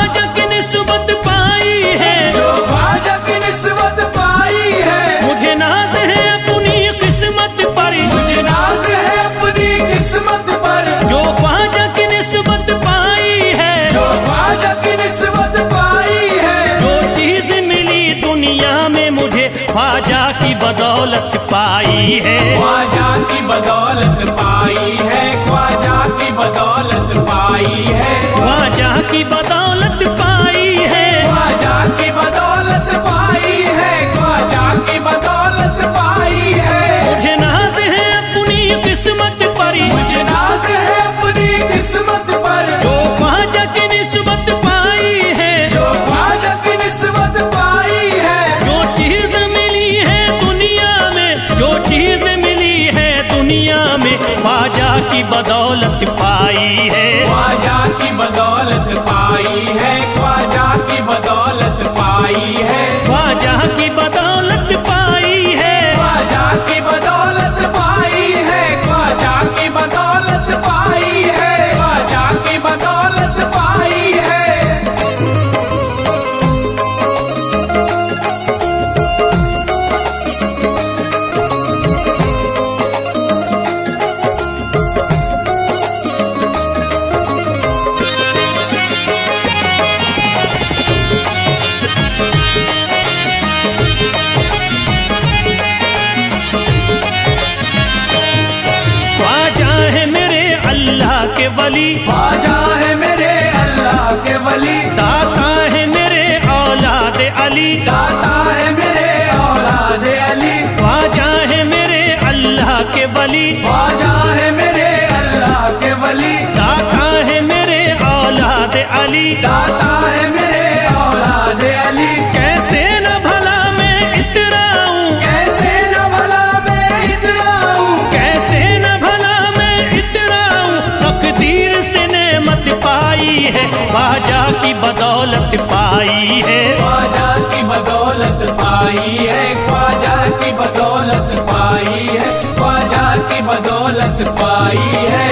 ख्वाजा की निस्बत पाई है, जो ख्वाजा की निस्बत पाई है। मुझे नाज है अपनी किस्मत पर, मुझे नाज है अपनी किस्मत पर। जो ख्वाजा की निस्बत पाई है, जो ख्वाजा की निस्बत पाई है। जो चीज मिली दुनिया में मुझे ख्वाजा की बदौलत पाई है, ख्वाजा की बदौलत पाई है। ख्वाजा की बदौलत पाई है। ख्वाजा की बदौलत पाई है, ख्वाजा की बदौलत पाई है। ख्वाजा की बदौलत पाई है। मुझे नाज है अपनी किस्मत पर, मुझे नाज है अपनी किस्मत पर। जो ख्वाजा की निस्बत पाई है, जो ख्वाजा की निस्बत पाई है। जो चीज मिली है दुनिया में, जो चीज मिली है दुनिया में ख्वाजा की बदौलत पाई है, ख्वाजा की बदौलत पाई है। ख्वाजा की बदौलत पाई है। ख्वाजा की बदौलत पाई है। ख्वाजा की बदौलत पाई है। ख्वाजा की बदौलत पाई है। ख्वाजा की बदौलत पाई है। ख्वाजा है मेरे अल्लाह के वली, ख्वाजा है मेरे अल्लाह के वली। दाता है मेरे औलाद अली, दाता है मेरे औलाद अली। ख्वाजा है मेरे अल्लाह के वली, ख्वाजा है मेरे अल्लाह के वली। दाता है मेरे औलाद अली। दाता है मेरे औलाद अली। कैसे न भला मैं इतराऊं, कैसे न भला मैं इतराऊं। कैसे न भला मैं इतराऊं, तकदीर से नेमत पाई है, ख्वाजा की बदौलत पाई है, ख्वाजा की बदौलत पाई है। ख्वाजा की बदौलत पाई है। ख्वाजा की बदौलत पाई है।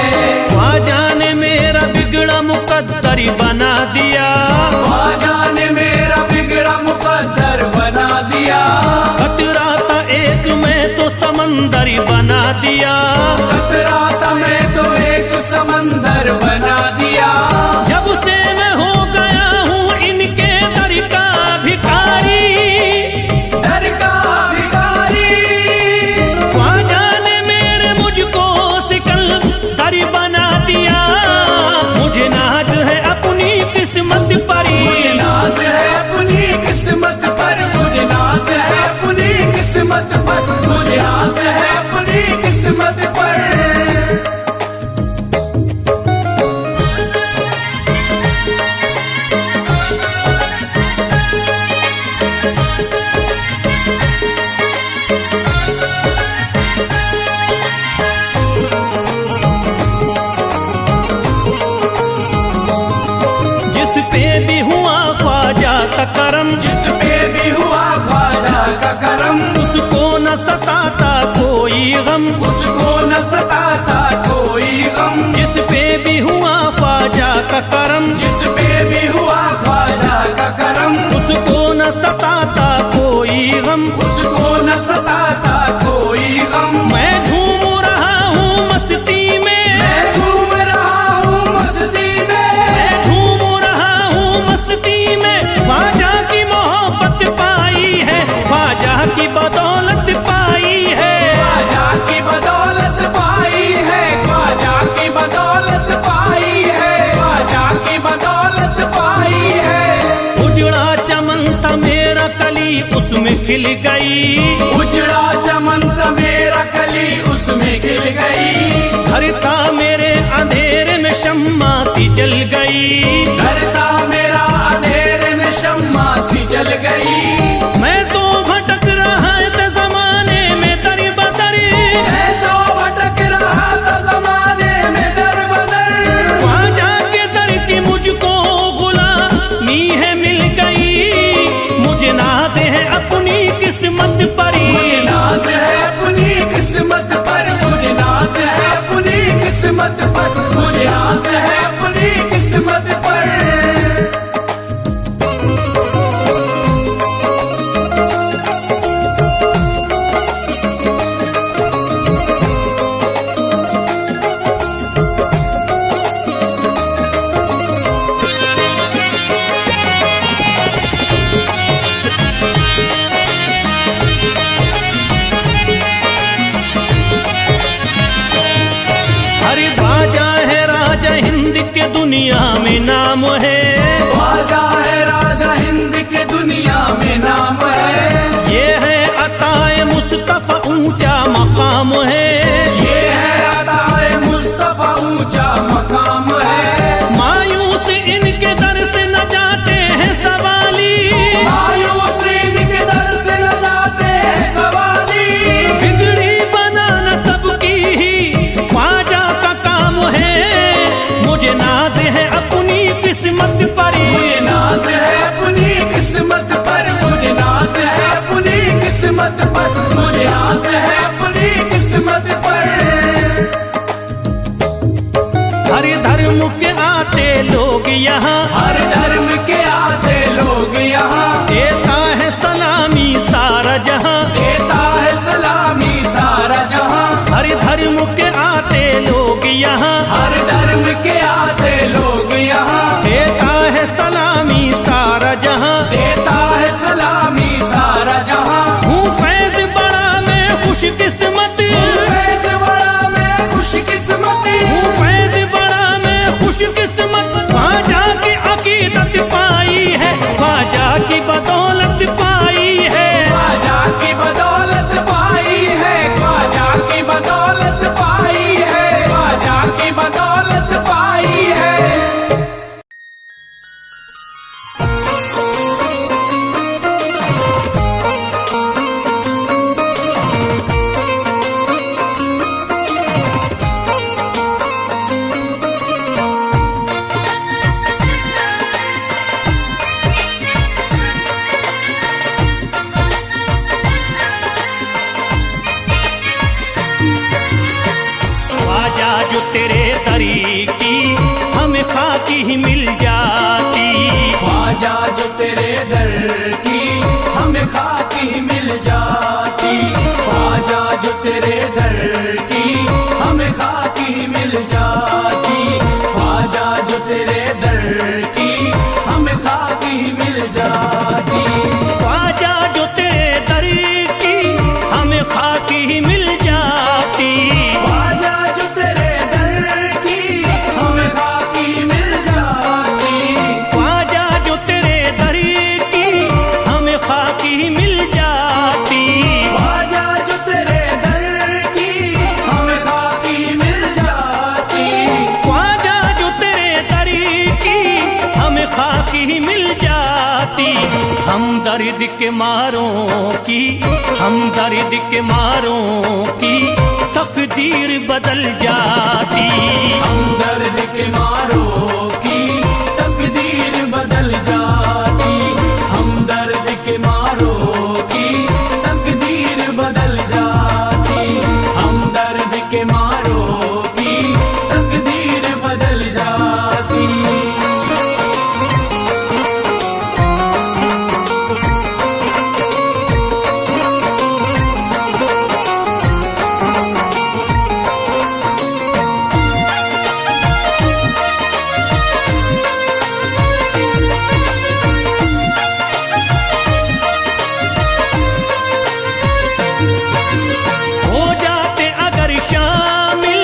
ख्वाजा ने मेरा बिगड़ा मुकद्दर बना दिया, ख्वाजा ने मेरा बिगड़ा मुकद्दर बना दिया। खतरा था एक मैं तो समंदर बना दिया, खतरा था मैं तो एक समंदर बना दिया। जब से मैं हो गया हूँ इनके दर का भिखारी, दर का भिखारी। ख्वाजा ने मेरे मुझको सिकंदर बना दिया, मुझे नाज है अपनी किस्मत पर, मुझे नाज है अपनी किस्मत पर। मुझे नाज है अपनी किस्मत पर। मुझे नाज है अपनी किस्मत पर। जिस पे भी हुआ ख्वाजा का करम, जिस पे भी हुआ ख्वाजा का करम। उसको न सताता कोई गम, उसको न सताता कोई गम। जिस पे भी हुआ ख्वाजा का करम, जिस पे भी हुआ ख्वाजा का करम। उसको न सताता कोई गम, उसको न सताता कोई गम। मैं झूम रहा हूँ मस्ती में, मैं झूम रहा हूँ मस्ती में। मैं झूम रहा हूँ मस्ती में, ख्वाजा की मोहब्बत पाई है, ख्वाजा की बदौलत पाई है, ख्वाजा की बदौलत पाई है। ख्वाजा की बदौलत पाई है। ख्वाजा की बदौलत पाई है। उजड़ा चमन था मेरा कली उसमें खिल गई, उजड़ा चमन था मेरा कली उसमें खिल गई। घर था मेरे अंधेरे में शम्मा सी जल गई, घर था मेरा अंधेरे में शम्मा सी जल गई। मैं तो भटक रहा था जमाने में दर बदर, मैं तो भटक रहा था जमाने में दर बदर। ख्वाजा के दर की मुझको गुलामी है मिल गई, मुझे नाज है अपनी किस्मत पर, मुझे नाज है अपनी किस्मत पर। मुझे नाज है अपनी किस्मत पर। मुझे नाज है अपनी किस्मत पर। दुनिया में नाम है। ख्वाजा है राजा हिंद के दुनिया में नाम है। ये है अताए मुस्तफा ऊंचा मकाम है। ये है अताए मुस्तफा ऊंचा मकाम है। मायूस इनके दर से न जाते हैं सवाली। मायूस इनके दर से न जाते हैं सवाली। बिगड़ी बनाना सबकी ही ख्वाजा का काम है। मुझे नाज है अपनी किस्मत पर। मुझे नाज है अपनी किस्मत पर। मुझे नाज है अपनी किस्मत पर। मुझे नाज है अपनी किस्मत पर। हर धर्म के आते लोग यहाँ। हर धर्म के आते लोग यहाँ। देता है सलामी सारा जहाँ। देता है सलामी सारा जहाँ। हर धर्म के आते लोग यहाँ। हर धर्म के आते लोग यहाँ। देता है सलामी सारा जहाँ। देता है सलामी सारा जहाँ। हूँ फैज बड़ा मैं खुशकिस्मत। फैज बड़ा मैं खुशकिस्मत। हूँ फैज बड़ा मैं खुशकिस्मत। ख्वाजा की अकीदत पाई है। ख्वाजा की बदौलत पाई है। ख्वाजा की बदौलत पाई है। ख्वाजा की बदौलत पाई है। ख्वाजा की बदौलत पाई है। ख्वाजा जो तेरे दरी की हमें खाकी ही मिल जाती। ख्वाजा जो तेरे दर की हमें खाकी मिल जाती। ख्वाजा जो तेरे दर की हमें खाकी मिल जाती। ख्वाजा जो तेरे दर की हमें खाकी मिल जाती। ख्वाजा जो तेरे दर की हमें खाकी ही मिल जाती। ख्वाजा जो तेरे दर की हमें खाकी मिल जाती। ख्वाजा जो तेरे दर की हमें खाकी ही मिल जाती। ख्वाजा जो तेरे दर की हमें खाकी मिल जाती। ख्वाजा जो तेरे दर की हमें खाकी ही मिल जाती। हम दर्द के मारों की, हम दर्द के मारों की तकदीर बदल जाती। हम दर्द के मारों की तकदीर बदल जाती। हम दर्द के मारों की तकदीर बदल जाती। हम दर्द के मारों की तकदीर बदल जाती। हो जाते अगर शामिल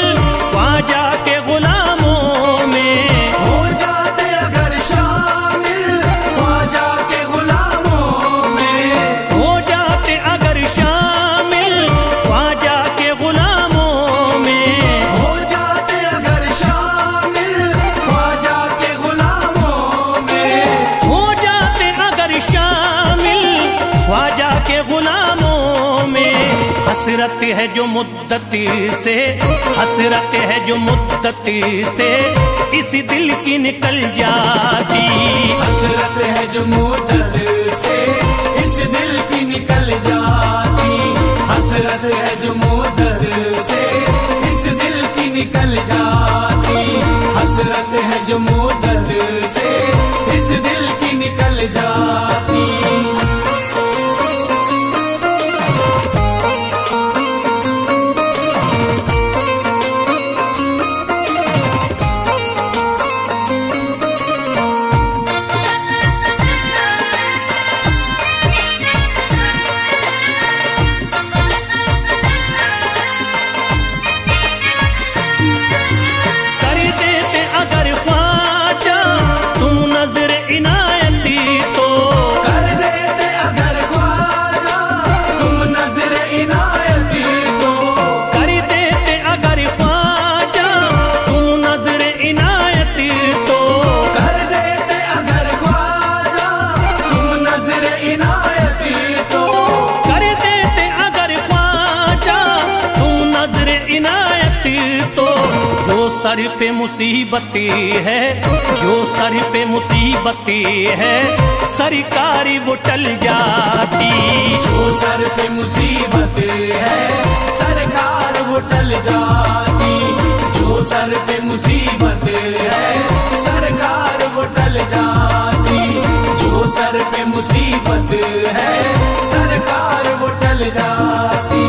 ख्वाजा के गुलामों में। हो जाते अगर शामिल ख्वाजा के गुलामों में। हो जाते अगर शामिल ख्वाजा के गुलामों में। हो जाते अगर शामिल ख्वाजा के गुलामों में। हो जाते अगर शामिल ख्वाजा के गुलामों में। हसरत है जो मुद्दत से, हसरत है जो मुद्दत से इस दिल की निकल जाती। हसरत है जो मुद्दत से इस दिल की निकल जाती। हसरत है जो मुद्दत से इस दिल की निकल जाती। हसरत है जो मुद्दत से इस दिल की निकल जाती। कर देते अगर ख्वाजा सर पे मुसीबतें है, जो सर पे मुसीबतें है, सरकारी वो टल जाती। जो सर पे मुसीबत है सरकार वो टल जाती। जो सर पे मुसीबत है सरकार वो टल जाती। जो सर पे मुसीबत है सरकार वो टल जाती।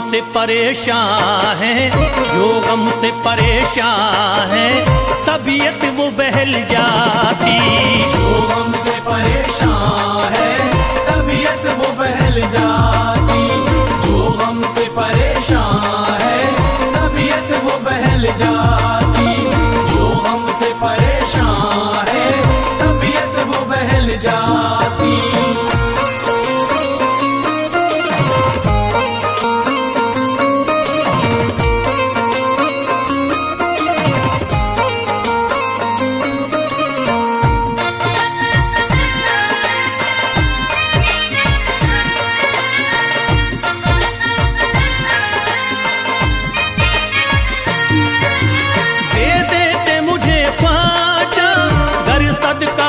से परेशान है, जो गम से परेशान है, तबीयत वो बहल जाती। जो गम से परेशान है तबीयत वो बहल जाती। जो गम से परेशान है तबीयत वो बहल जाती। जो गम से परेशान है तबीयत वो बहल जाती।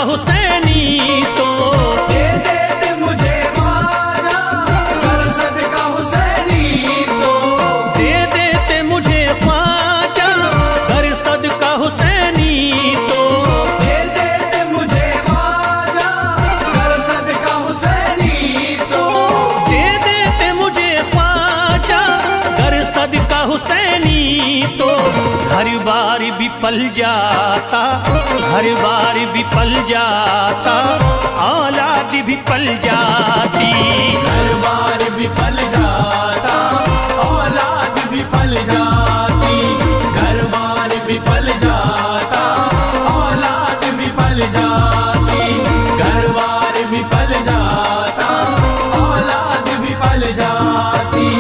हुसैनी तो दे देते मुझे ख्वाजा कर सदका हुसैनी तो। दे देते मुझे ख्वाजा कर सदका हुसैनी तो। दे देते मुझे ख्वाजा कर सदका हुसैनी तो। दे देते मुझे ख्वाजा कर सदका हुसैनी तो। हर बार भी पल जाता, हर बार भी पल जाता, औलाद भी पल जाती। हर बार भी पल जाता औलाद भी पल जाती। घर बार भी पल जाता औलाद भी पल जाती। घर बार भी पल जाता औलाद भी पल जाती।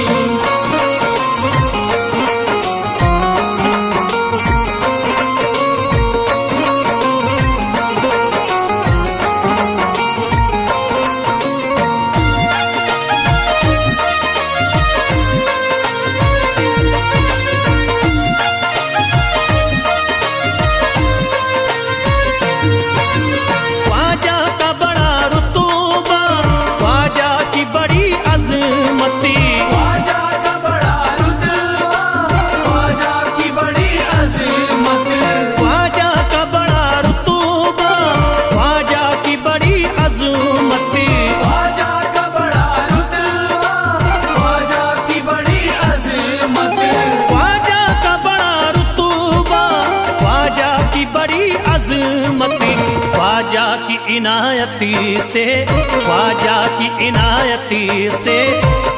ख्वाजा की इनायती से, ख्वाजा की इनायती से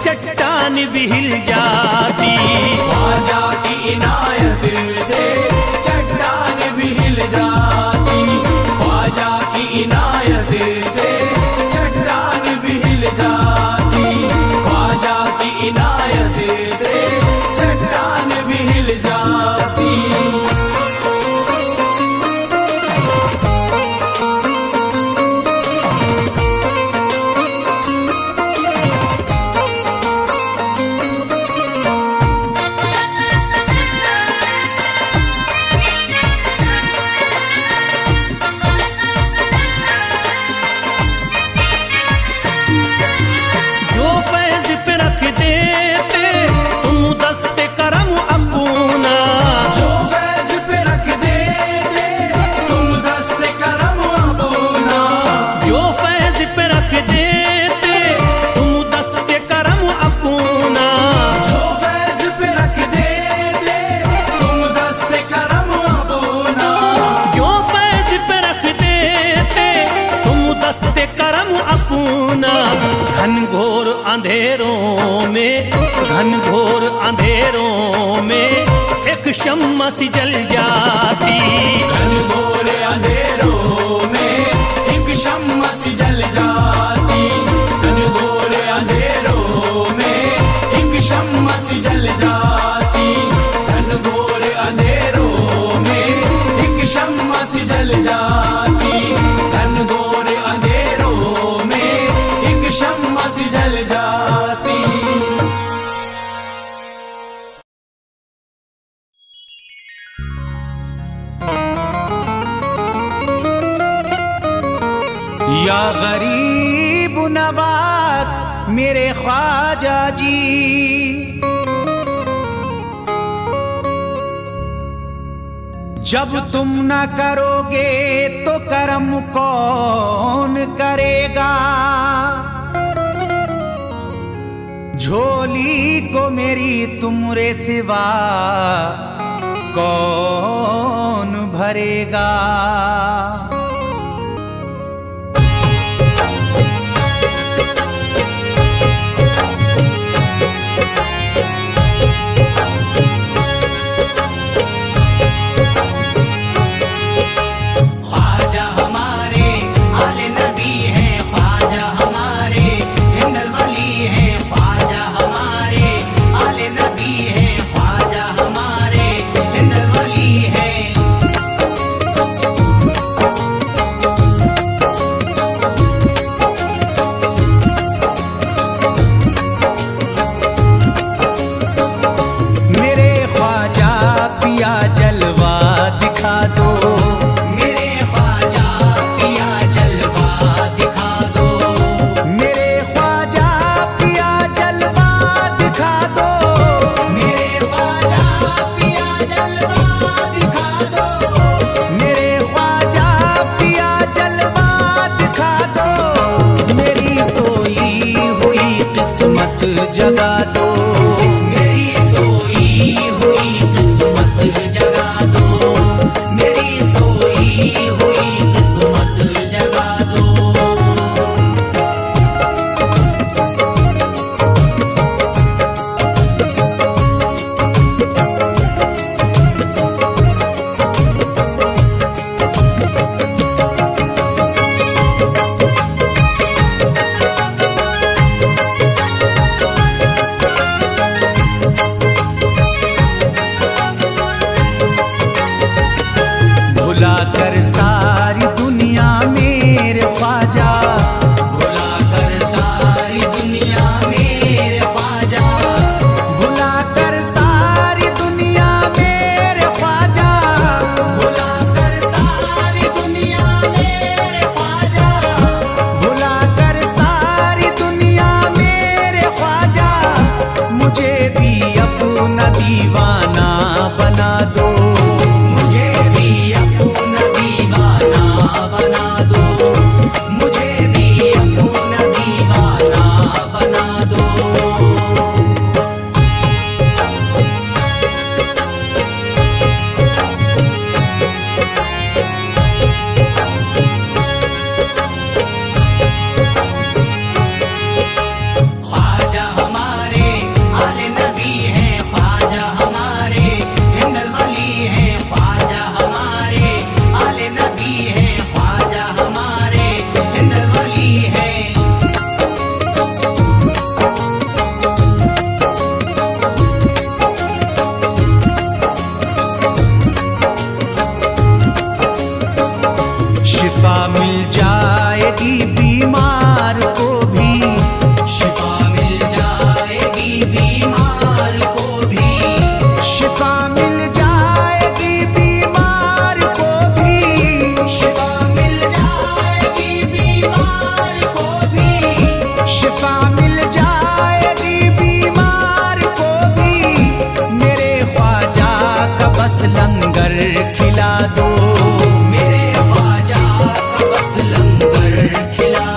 चट्टान भी हिल जाती। ख्वाजा की इनायत से चट्टान भी हिल जाती। ख्वाजा की इनायत से चट्टान भी हिल जाती। ख्वाजा की इनायत से चट्टान भी हिल जाती। घनघोर अंधेरों में एक शम्मा सी जल जाती। घनघोर अंधेरों में एक शम्मा सी जल जाती। घनघोर अंधेरों में एक शम्मा सी जल जाती। घनघोर अंधेरों में एक शम्मा सी जल जाती। घनघोर अंधेरों में एक शम्मा सी जल जाती। या गरीब नवाज मेरे ख्वाजा जी, जब तुम न करोगे तो करम कौन करेगा। झोली को मेरी तुमरे सिवा कौन भरेगा। जगा दो मेरी सोई हुई किस्मत, जगा दो मेरी सोई हुई किस्मत, जगा दो। भुलाकर सारी दुनिया मेरे ख्वाजा, भुलाकर सारी दुनिया मेरे ख्वाजा, भुलाकर सारी दुनिया मेरे ख्वाजा, भुलाकर सारी दुनिया मेरे ख्वाजा, भुलाकर सारी दुनिया मेरे ख्वाजा, मुझे भी अपना दीवाना बना दो। बना दो मुझे भी अपना दीवाना बना दो। ख्वाजा हमारे आले नबी हैं, ख्वाजा हमारे हिंदल वली हैं, ख्वाजा हमारे आले नबी हैं, शिफा मिल जाएगी बीमार को भी, शिफा मिल जाएगी बीमार को भी, शिफा मिल जाएगी बीमार को भी, शिफा मिल जाएगी बीमार को भी, शिफा मिल जाएगी बीमार को भी। मेरे ख्वाजा का बस लंगर खिला दो, मेरे ख्वाजा का बस लंगर खिला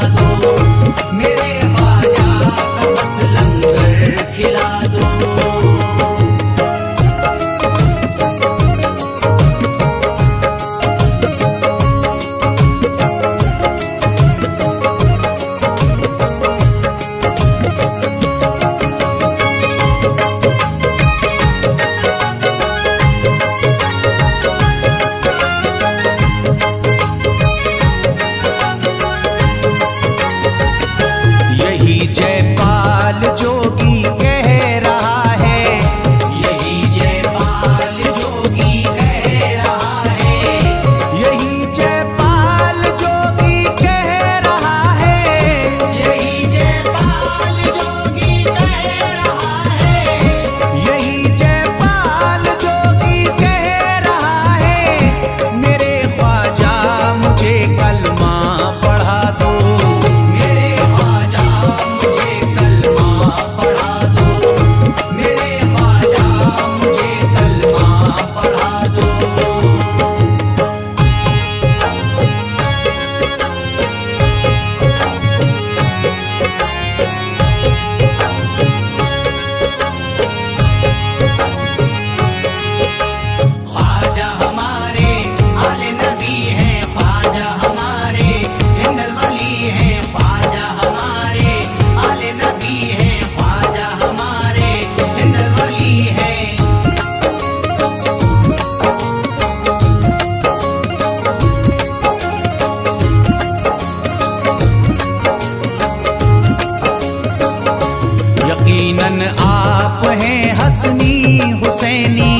हसनी हुसैनी,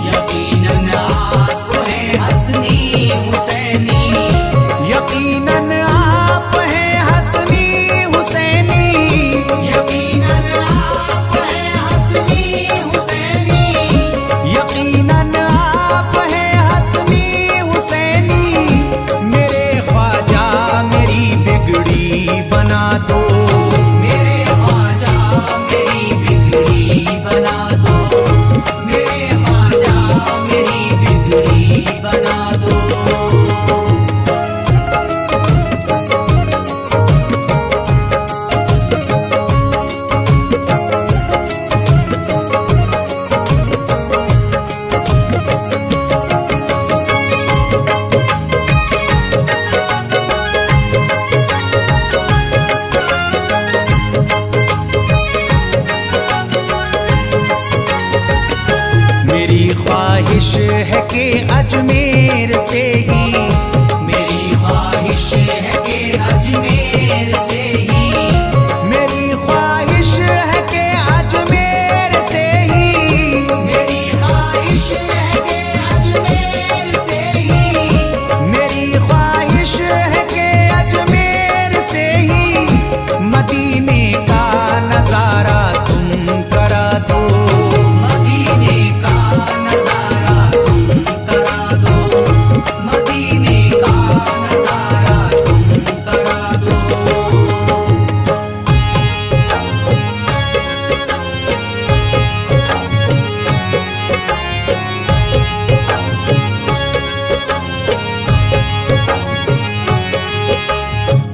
यकीनन आप हैं हसनी हुसैनी, यकीनन आप हैं हसनी हुसैनी, यकीनन आप हैं हसनी हुसैनी, यकीनन आप हैं हसनी हुसैनी। मेरे ख्वाजा मेरी बिगड़ी बना दो, मेरे ख्वाजा मेरी बिगड़ी बना दो, मेरे ख्वाजा मेरी बिगड़ी बना दो। मेरी ख्वाहिश है कि अजमेर से ही, मेरी ख्वाहिश है कि अजमेर से ही, मेरी ख्वाहिश है कि अजमेर से ही, मेरी ख्वाहिश है कि अजमेर से ही, मेरी ख्वाहिश है कि अजमेर से ही मदीने का नजारा तुम करा दो, मदीने का नजारा तुम करा दो, मदीने का नजारा तुम करा दो।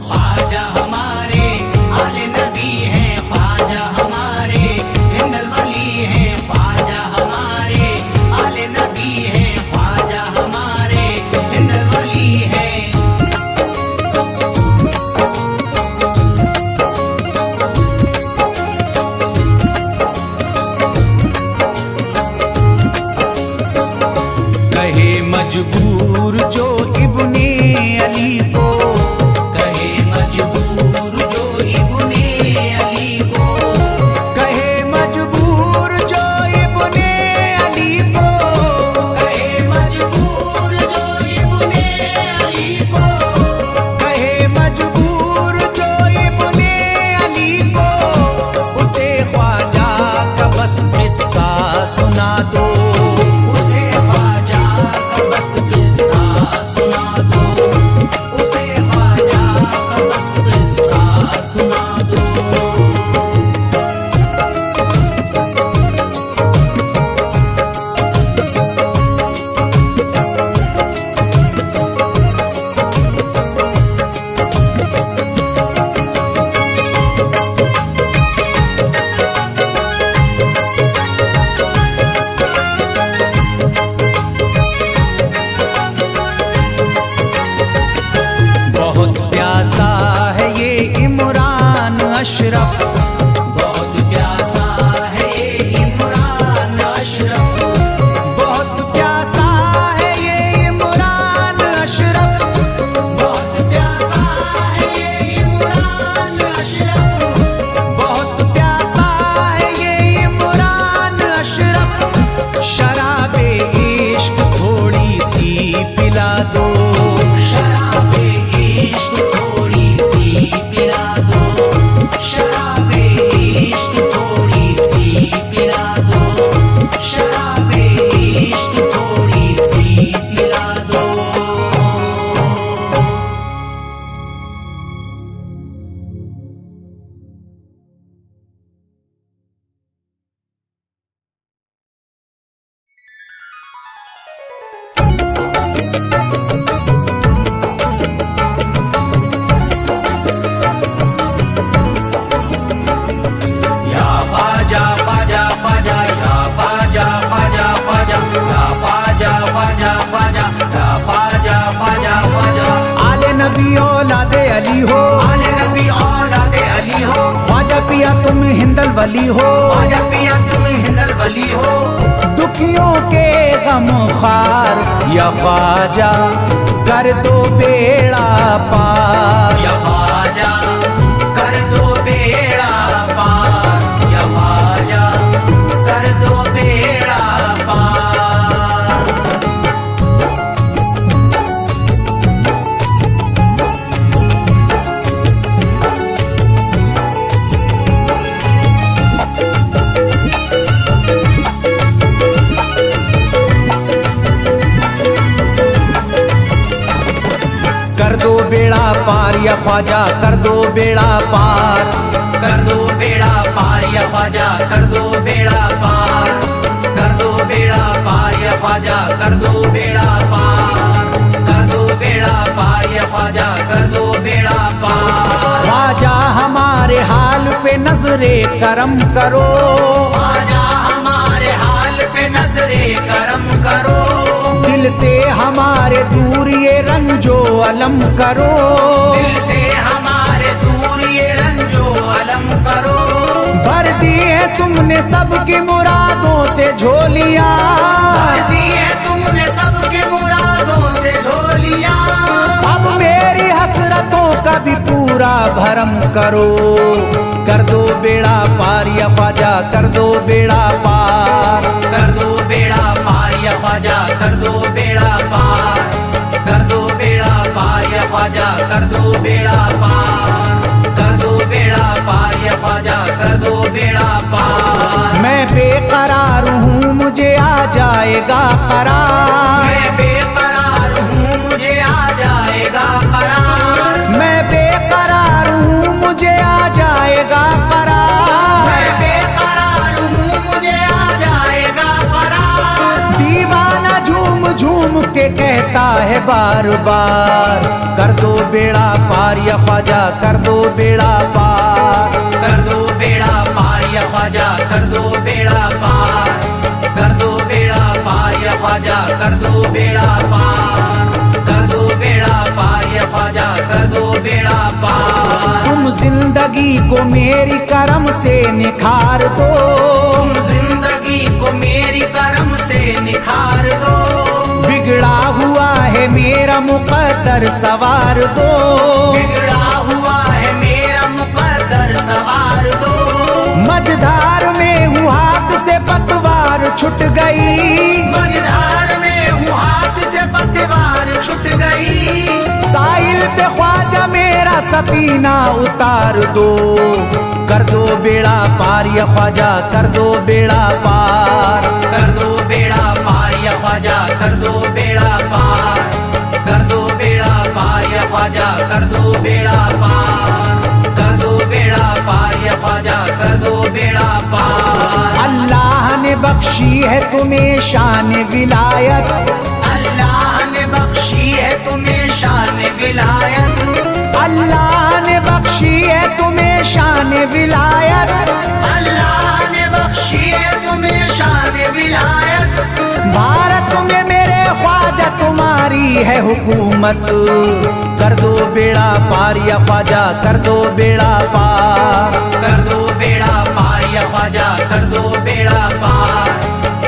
ख्वाजा हमारे आले नबी हैं, ख्वाजा हमारे हिंदल वली हैं, ख्वाजा हमारे आले नबी हैं, ख्वाजा हमारे हिंदल वली हैं। कहे मजबूर जो इब्ने अली को, कहे मजबूर जो इब्ने अली को, कहे मजबूर जो इब्ने अली को, कहे मजबूर जो इब्ने अली को, कहे मजबूर जो इब्ने अली को, उसे ख्वाजा का बस किस्सा सुना दो, उसे ख्वाजा का बस किस्सा सुना दो, उसे ख्वाजा का बस किस्सा सुना दो। बहुत प्यासा है ये इमरान अशरफ, बहुत प्यासा है ये इमरान अशरफ, बहुत प्यासा है ये इमरान अशरफ, बहुत प्यासा है ये इमरान अशरफ, बहुत प्यासा है ये इमरान अशरफ। शराबे इश्क थोड़ी सी पिला दो, शराबे इश्क थोड़ी सी पिला दो, शराबे इश्क थोड़ी सी पिला दो, शराबे इश्क थोड़ी सी पिला दो। या ख्वाजा ख्वाजा ख्वाजा, या ख्वाजा ख्वाजा ख्वाजा, या ख्वाजा ख्वाजा ख्वाजा, या ख्वाजा ख्वाजा ख्वाजा। आले नबी औलादे अली हो, आले नबी औलादे अली हो, ख्वाजा पिया तुम हिंदल वली हो, ख्वाजा पिया तुम हिंदल वली हो, दुखियों के गम खार या ख्वाजा कर दो बेड़ा पार, या ख्वाजा कर दो बेड़ा पार, या ख्वाजा कर दो कर दो बेड़ा पार या ख्वाजा, कर दो बेड़ा पार, कर दो बेड़ा पार या ख्वाजा, कर दो बेड़ा पार, कर दो बेड़ा पार या ख्वाजा, कर दो बेड़ा पार, कर दो बेड़ा पार या ख्वाजा, कर दो बेड़ा पार। ख्वाजा हमारे हाल पे नजरे करम करो, ख्वाजा हमारे हाल पे नजरे करम करो, दिल से हमारे दूर ये रंजो अलम करो, दिल से हमारे दूर ये रंजो अलम करो। भर दी है तुमने सबकी मुरादों से झोलियां, भर दी है तुमने सबकी मुरादों से झोलियां, अब मेरी हसरतों का भी पूरा भरम करो। कर दो बेड़ा पार या ख्वाजा, कर दो बेड़ा पार, कर दो बेड़ा पार या ख्वाजा, कर दो बेड़ा पार, कर दो बेड़ा पार या ख्वाजा, कर दो बेड़ा पार, कर दो बेड़ा पार या ख्वाजा, कर दो बेड़ा पार। मैं बेकरार हूँ मुझे आ जाएगा करार, मैं बेकरार हूँ मुझे आ जाएगा करार, मैं बेकरार हूँ मुझे आ जाएगा करार, मैं बेकरार हूँ मुझे आ जाएगा करार। दीवाना झूम झूम के कहता है बार बार, कर दो बेड़ा पार या ख्वाजा, कर दो बेड़ा पार, कर दो बेड़ा पार या ख्वाजा, कर दो बेड़ा पार, कर दो बेड़ा पार या ख्वाजा, कर दो बेड़ा पार, कर दो बेड़ा पार या ख्वाजा, कर दो बेड़ा पार। तुम जिंदगी को मेरी करम से निखार दो, तुम जिंदगी को मेरी करम से निखार दो, बिगड़ा हुआ है मेरा मुकद्दर सवार दो, बिगड़ा हुआ है मेरा मुकद्दर सवार दो। मझधार में हूँ हाथ से पतवार छूट गई, मझधार में हूँ हाथ से पतवार छूट गई, साहिल पे ख्वाजा मेरा सफीना उतार दो। कर दो बेड़ा पार या ख्वाजा, कर दो बेड़ा पार, कर दो बेड़ा पार या ख्वाजा, कर दो बेड़ा पार, कर दो बेड़ा पार या ख्वाजा, कर दो बेड़ा पार, कर दो बेड़ा पार या ख्वाजा, कर दो बेड़ा पार। अल्लाह ने बख्शी है तुम्हें शान विलायत, अल्लाह ने बख्शी है तुम्हें शान विलायत, अल्लाह ने बख्शी है तुम्हें शान विलायत, अल्लाह ने बख्शी है तुम्हें शान विलायत। भारत में मेरे ख्वाजा तुम्हारी है हुकूमत, कर दो बेड़ा पार या ख्वाजा, कर दो बेड़ा पार, कर दो बेड़ा पार या ख्वाजा, कर दो बेड़ा पार,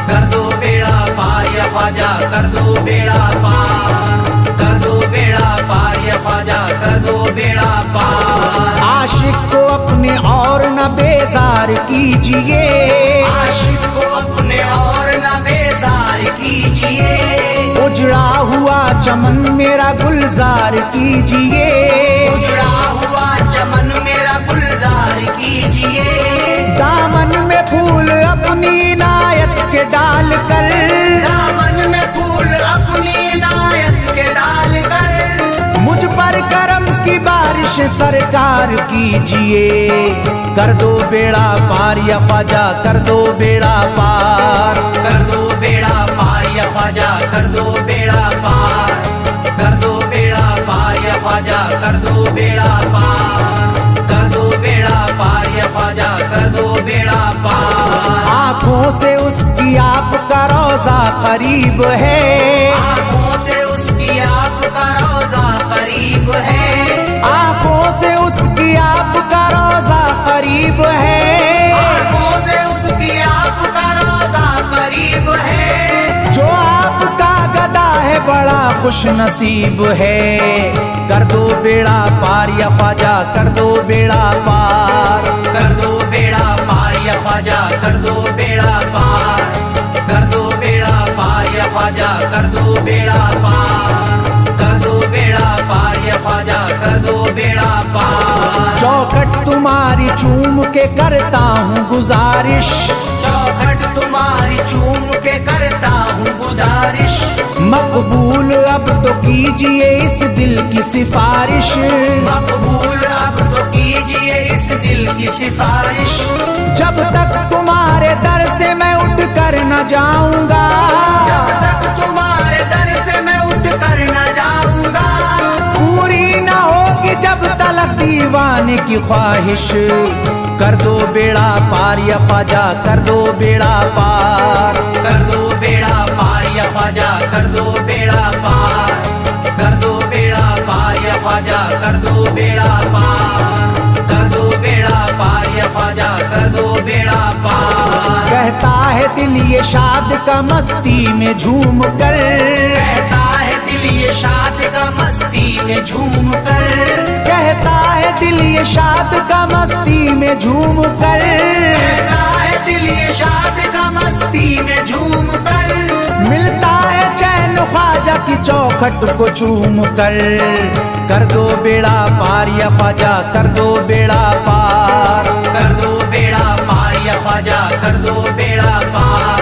कर दो बेड़ा पार या ख्वाजा, कर दो बेड़ा पार, कर दो बेड़ा पार या ख्वाजा, कर दो बेड़ा पार। आशिक को अपने और न बेजार कीजिए, आशिक को अपने और न बेजार कीजिए, उजड़ा हुआ चमन मेरा गुलजार कीजिए, उजड़ा हुआ चमन मेरा गुलजार कीजिए, दामन में फूल अपनी इनायत के डाल कर, दामन में फूल अपनी इनायत के डाल कर, मुझ पर करम की बारिश सरकार कीजिए। कर दो बेड़ा पार या ख्वाजा, कर दो बेड़ा पार, कर दो बेड़ा पार या ख्वाजा, कर दो बेड़ा पार, कर दो बेड़ा पार या ख्वाजा, कर दो बेड़ा पार, कर दो बेड़ा पार या ख्वाजा, कर दो बेड़ा पार। आंखों से उसकी आपका रोजा करीब है, आंखों से उसकी आपका रोजा करीब है, आंखों से उसकी आपका रोजा करीब है, आंखों से उसकी आपका रोजा करीब है, जो आपका गदा है बड़ा खुश नसीब है। कर दो बेड़ा पार या ख्वाजा, कर दो बेड़ा पार, कर दो बेड़ा पार या ख्वाजा, कर दो बेड़ा पार, कर दो बेड़ा पार या ख्वाजा, कर दो बेड़ा पार, कर दो बेड़ा पार या ख्वाजा, कर दो बेड़ा पार। चौखट तुम्हारी चूम के करता हूँ गुजारिश, चौखट तुम्हारी चूम के करता हूँ गुजारिश, मकबूल अब तो कीजिए इस दिल की सिफारिश, मकबूल अब तो कीजिए इस दिल की सिफारिश। जब तक तुम्हारे दर से मैं उठ कर न जाऊंगा, जब तक तुम्हारे दर से मैं उठ कर न जाऊंगा, पूरी न होगी जब तलक दीवाने की ख्वाहिश। कर दो बेड़ा पार या ख्वाजा, कर दो बेड़ा पार, कर दो बेड़ा पार या ख्वाजा, कर दो बेड़ा पार, कर दो बेड़ा पार या ख्वाजा, कर दो बेड़ा पार, कर दो बेड़ा पार या ख्वाजा, कर दो बेड़ा पार। कहता है दिल ये शाद का मस्ती में झूम कर, कहता है दिल ये शाद का मस्ती में झूम कर, कहता है दिल ये शाद का मस्ती में झूम कर, कहता है दिल ये शाद का मस्ती में झूम कर। मिलता है चैन ख्वाजा की चौखट को चूम कर दो बेड़ा पार या ख्वाजा, कर दो बेड़ा पार, कर दो बेड़ा पार या ख्वाजा, कर दो बेड़ा पार,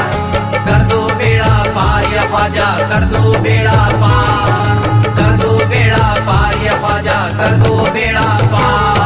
कर दो बेड़ा पार या ख्वाजा, कर दो बेड़ा पार, कर दो बेड़ा पार या ख्वाजा, कर दो बेड़ा पार।